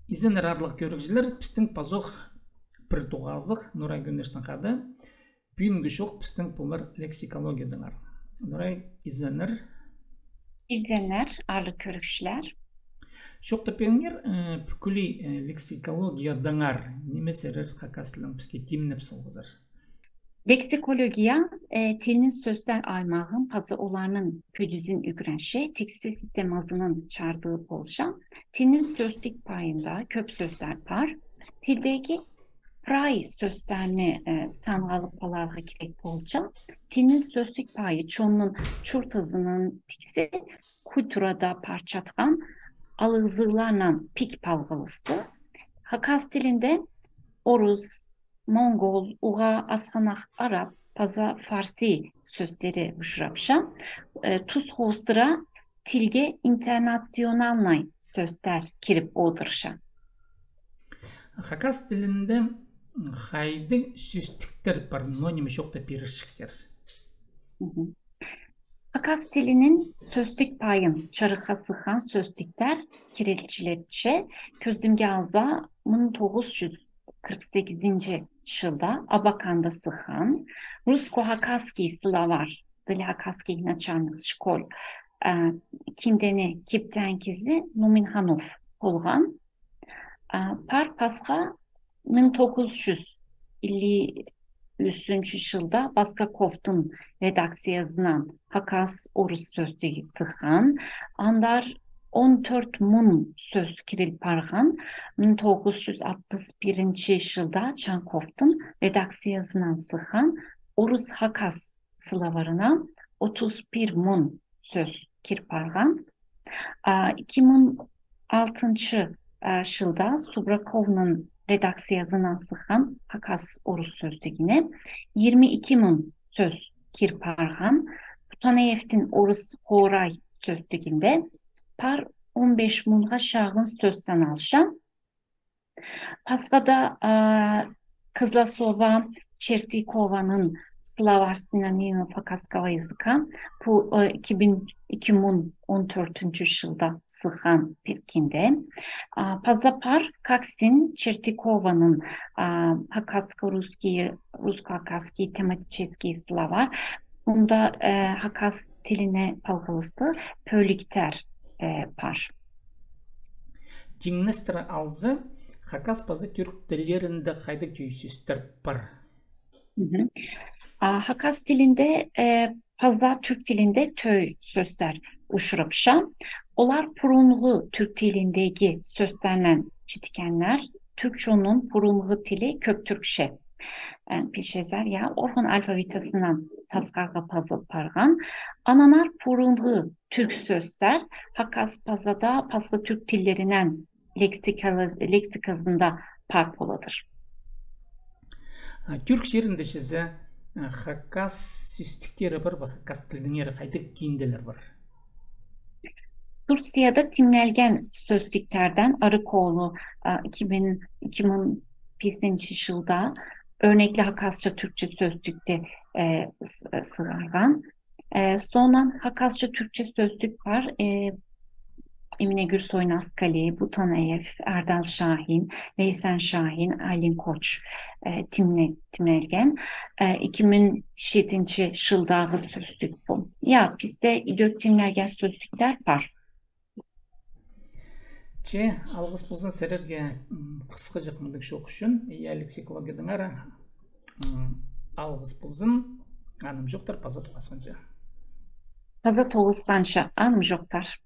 Izin rarlık görükçüler pistin pazoq pırtuğazıq Nuray Güneş'ten kadı. Büyüngü şok pistin bunlar leksikologiyadılar. Nuray izlenir. İzleyenler, ağırlık görüşler. Şok da penger pükülü leksikologiyadılar. Nemeserir kakasılın piske timnep sılgızır. Leksikologiya, tilin sözler aymağın pazı olanın püdüzün ügrenşe, tekstil sistem azının çardığı bolşa, tilin sözlük payında köp sözler par, tildeki pray sözlerini sangalıp palarga kirek bolşa, tilin sözlük payı çoğunun çurt azının tiksi kulturada parçatkan alıgzılarla pik palgılısты. Hakas dilinde Oruz, Mongol, Uğa, Ashanak, Arap, Paza, Farsi sözleri uçurapşa. Tuz hostıra tilge internasyonalnay sözler kirip oğdırşa. Hakas dilinde haydi süstiktir parnonimi şok da pirişikser. Hakas dilinin sözlük payın çarıqa sıxan sözlükler kirilçiletçe közümge alza 1948 yılda Abakan'da sıxan Rusko-Hakaski Slavar Dili Hakaski Начальных школ kindeni kiptenkizi Numinhanov olgan par pasqa 1953 yılda Baskakov'tun redaksiyasından Hakas Orus sözlüğü sıxan, andar 14 mun söz kiril parğan 1961 yılda Çankov'tun redaksiyasından sıxan Orus Hakas sılavarına 31 mun söz kir parğan. 2006 yılda Subrakov'un redaksiyasından sıxan Hakas Orus sözlüğüne 22 mun söz kir parğan. Putaneyev'tin Orus Horay sözlüğünde par 15 munğa şağın söz sanalşan. Paskada Kızlasova Çertikova'nın Slavar sinonimi Fakaskava yazıkan bu 2014 yılda sıxan pirkinde. Pazapar Kaksin Çertikova'nın Hakaska Rusko-Hakaski tematiçeski Slavar. Bunda Hakas tiline palgılısı pölikter par. Tinnestra alzı Hakas pazı Türk dillerinde haydi tüysüstür par. Hakas dilinde paza Türk dilinde töy sözler uşurapşa. Olar purunğu Türk dilindeki sözlerle çitikenler. Türkçonun purunğu dili Köktürkçe. Bir şeyler ya Orhun alfabetasından taskarga pazı pargan. Ananar purunğu Türk sözler Hakas pazada paslı Türk dillerinden leksikasında parpoladır. Türk şiirinde size Hakas süstikleri var ve Hakas dilini haydi kindeler var. Türkçe'de Timmelgen sözlüklerden Arıkoğlu 2005 yılda örnekli Hakasça Türkçe sözlükte sığargan. Sonra Hakasça Türkçe sözlük var. Emine Gürsoy Naskali, Butaneyev, Erdal Şahin, Veysel Şahin, Aylin Koç Timmelgen. 2007 yıldağı sözlük bu. Ya bizde dört Timmelgen sözlükler var. Algыс болсын сәрерге қысқы жақындық шоқ үшін leksikologiyaдан ара алғыс болсын аным жоқтар пазат басқанша. Pazat Oğuz'danca anım joktar.